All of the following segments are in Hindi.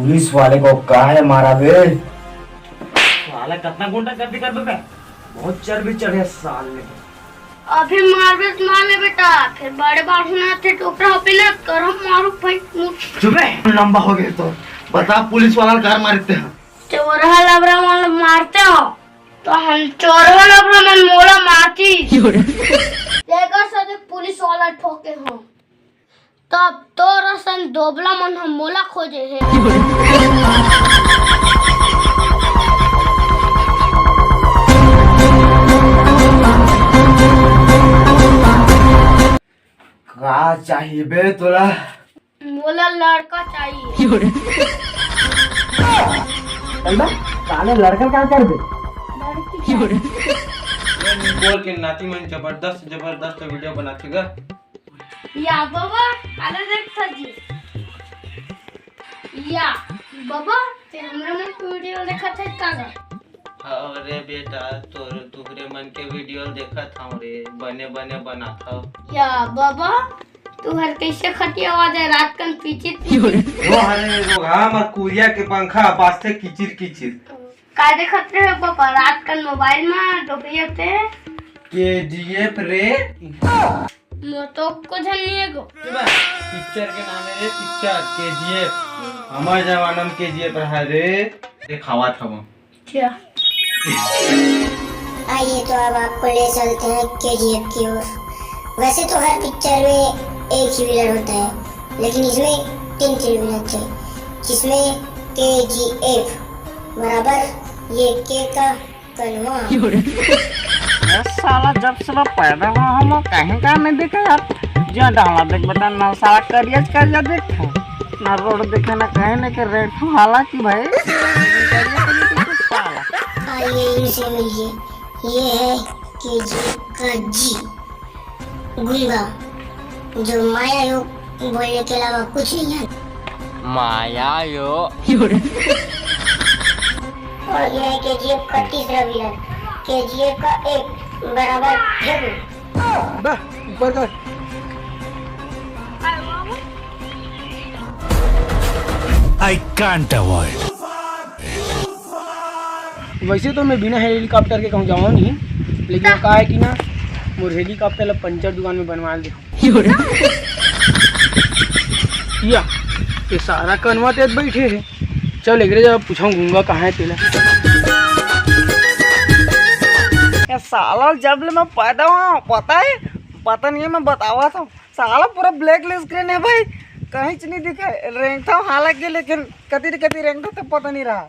पुलिस वाले को काहे मारा बे? साला कितना गुंडा कर दो बहुत चर्बी चढ़े साल में। अभी मार ले बेटा, फिर बड़े बाबू ने थे टोकरा पे ना कर हम मारू भाई। चुप रह, लंबा हो गया तो बता पुलिस वाला कार मारते हैं। चोर लबरा मन मारते हो तो हम चोर लबरा मन मोला मारती लेकर सदे पुलिस वाला ठोके हो तब तो रसन दोबला मन हम मोला खोजे है। का चाहिए बे तोला? मोला लड़का चाहिए। काले लड़का क्या कर दे? बोल के नाती में जबरदस्त वीडियो बनाती गा। या बाबा आले देख सजी या बाबा ते हमरा में वीडियो देखा थे कागा। अरे बेटा तुहरे मन के वीडियो देखा था रे, बने बना था। या बाबा तू हर कैसे खटी आवाज है रात कन पीछे वो हरे रोगा मर कुरिया के पंखा पास्ते किचिर का देखत रहे पापा रात कन मोबाइल में डोबिए थे केजीएफ रे मोतो को झनिए गो पिक्चर के नाम है रे, पिक्चर केजीएफ। हमारे जमाना में केजीएफ रहा रे, दिखावा था वो। क्या आइए तो अब आपको ले चलते हैं केजीएफ की ओर। वैसे तो हर पिक्चर में एक ही विलन होता है, लेकिन इसमें 3 विलन थे, जिसमें केजीएफ बराबर ये के का कलवा। साला जब से पैदा हुआ हम कहीं का नहीं देखा यार। जो डाला देख बता ना साला करिया देखा ना रोड देखे ना कहीं नहीं कर रहे। हालांकि भाई आइए इनसे मिलिए, ये है केजीएफ का जी गुंगा, जो माया योग बोलने के अलावा कुछ नहीं है। माया यो और ये है केजीएफ का तीसरा विलन, केजीएफ का 1 बराबर ऊपर कर। I can't avoid. वैसे तो मैं बिना हेलीकॉप्टर के कहूँ जाऊँ नहीं, लेकिन कहा है कि ना मोर हेलीकॉप्टर ला पंचर दुकान में बनवा दे। या ये सारा कनवा तेज बैठे है। चल एक जब पूछाऊँ गूंगा कहाँ है तेला। साला जब मैं पैदा हुआ पता नहीं है, मैं बतावा था साला पूरा ब्लैक स्क्रीन है भाई, कहीं नहीं दिखा। रैंक था हालांकि, लेकिन कति रैंक था तो पता नहीं रहा।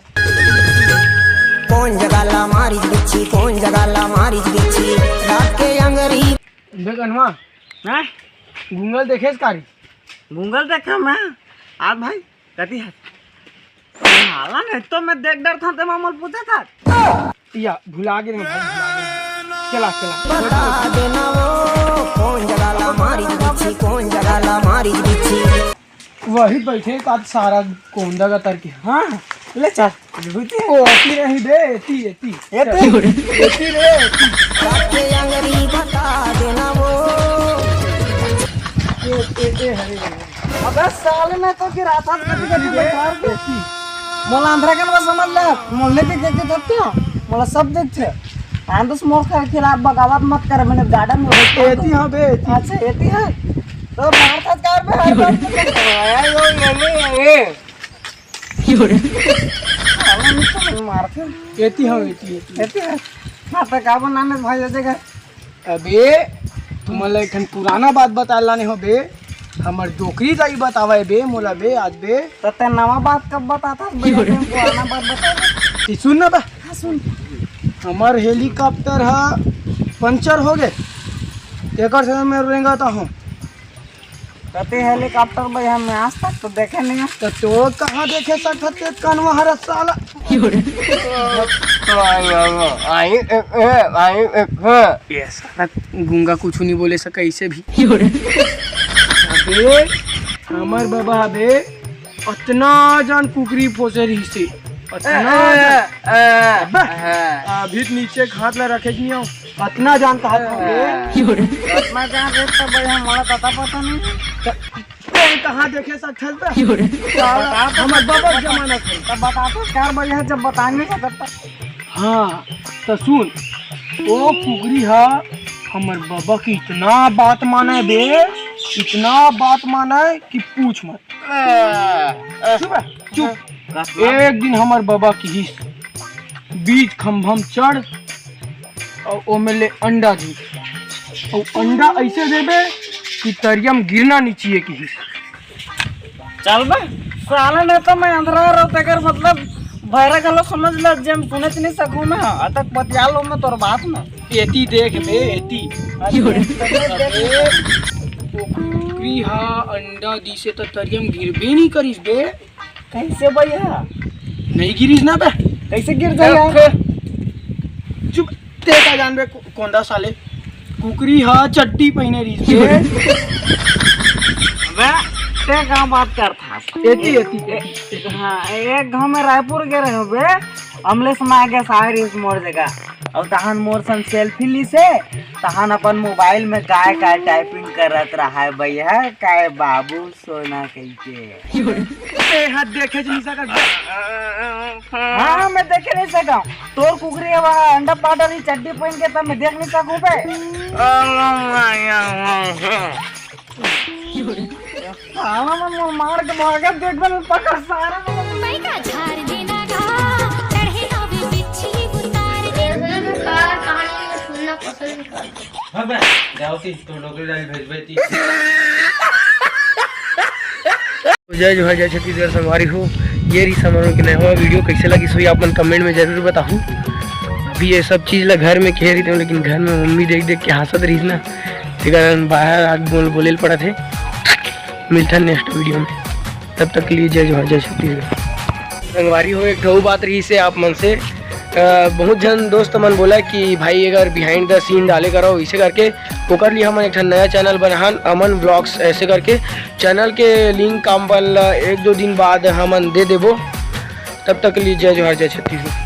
कौन जगाला मारी बिच्छी, कौन जगाला मारी बिच्छी, रात के अंगरी देख कनवा हैं गूंगल देखे कारी गूगल देखा मैं आज भाई कति है हाला नहीं तो मैं देख डर था तो मामूल पूछा था या भुला गए ना भाई, भुला गए। चला बता देना वो कौन जगाला मारी बिच्छी, कौन जगाला मारी बिच्छी। वही बैठे का सारा कोंदा का तरके। हाँ ले चल ओ अति नहीं बे एती रे रात के अंगरी बता देना वो हरे अबे साले में तो गिरा था कभी बैठार के मोला अंधरा के समझ ले मोले देख के देखते हो मोला सब देखते आंदस मोर के खिलाफ बगावत मत कर। मैंने गार्डन में एती हां बे अच्छा एती है तो मारता कार में हर बात आया यो नले मारते एती हां एती है ना तो का बनाने भाई जगह। अबे तुमला एक पुराना बात बताला नहीं हो बे, हमर दोकरी जाई बतावे बे मोला बे आज बे। तो ते नवा बात कब बताता पुराना बात बता। सुन ना बा, सुन हमार हेलीकॉप्टर हा पंचर हो गए, एक से मैं रेंगाता हूँ। कहते हेलीकॉप्टर भाई हम आज तक तो देखे नहीं है। तो कहाँ देखे सकते कनवा हर साला। ये साला गूंगा कुछ नहीं बोले सका इसे भी। अबे हमार बाबा बे अतना जान कुकरी पोसरी से अभी नीचे हाथ ला रखे कि अतना जानता है इतना जान रे तो भाई हमारा पता नहीं में कहाँ देखे सकते हमारे बाबा के जमाना था। तब बता तो क्या भैया जब बता नहीं सकता। हाँ तो सुन, वो कुकरी है हमारे बाबा की इतना बात माना है बे, इतना बात माना है कि पूछ मत। चुप है, चुप। एक दिन हमारे बाबा की हिस्स बीच खम्भम चढ़ और ओ में ले अंडा दी, और अंडा ऐसे देबे कि तरियम गिरना नीचे की हिस्स। चल बे साला ने तो मैं अंधरा रहते कर मतलब भैरा गलो समझ ल जेम सुने नहीं सकूं मैं अतक बतिया लो मैं तोर बात में। एती देख बे, एती कुकरी हा अंडा दी से तो तरियम गिरबे नहीं करिस बे। कैसे भैया नहीं गिरिस ना बे, कैसे गिर जाए? चुप, ते का जान बे कोंदा साले। कुकरी हा चट्टी पहने रही बे। ते का बात करता एती एती हाँ एक गाँव में रायपुर गए रहे बे, अमलेस में आ गया सारे इस मोर जगह और तहन मोर सन सेल्फी ली से तहन अपन मोबाइल में काय काय टाइपिंग करत रहा है भैया काय बाबू सोना कैसे हाथ देखे नहीं सका। हाँ मैं देखे नहीं सका तोर कुकरी वहाँ अंडा पाउडर चड्डी पहन के तब मैं देख नहीं सकूँ बे। साला मैं मार के भागा देख बल पकड़ सारा कहानी में सुनना पसंद करते। हाँ बे जाओ ती तो डोकरी डाल भेज बेटी। जय जोहार, जय छत्तीसगढ़ संगवारी हो। ये रही समारोह के नया हुआ वीडियो कैसे लगी सो आप कमेंट में जरूर बताऊँ। अभी ये सब चीज़ ला घर में कह रही थी लेकिन घर में मम्मी देख देख के हंसत रही ना, ठीक बाहर आग बोले पड़ा थे। मिलता नेक्स्ट वीडियो में, तब तक के लिए जय जोहार, जय छत्तीसगढ़ संगवारी हो। एक ठो बात रही से आप मन से बहुत जन दोस्त मन बोला कि भाई अगर बिहाइंड द सीन डाले करो इसे करके ओकर लिए हमन एक नया चैनल बनाहन अमन व्लॉग्स ऐसे करके। चैनल के लिंक हम 1-2 दिन बाद हमन दे देबो। तब तक के लिए जय जोहार, जय छत्तीसगढ़।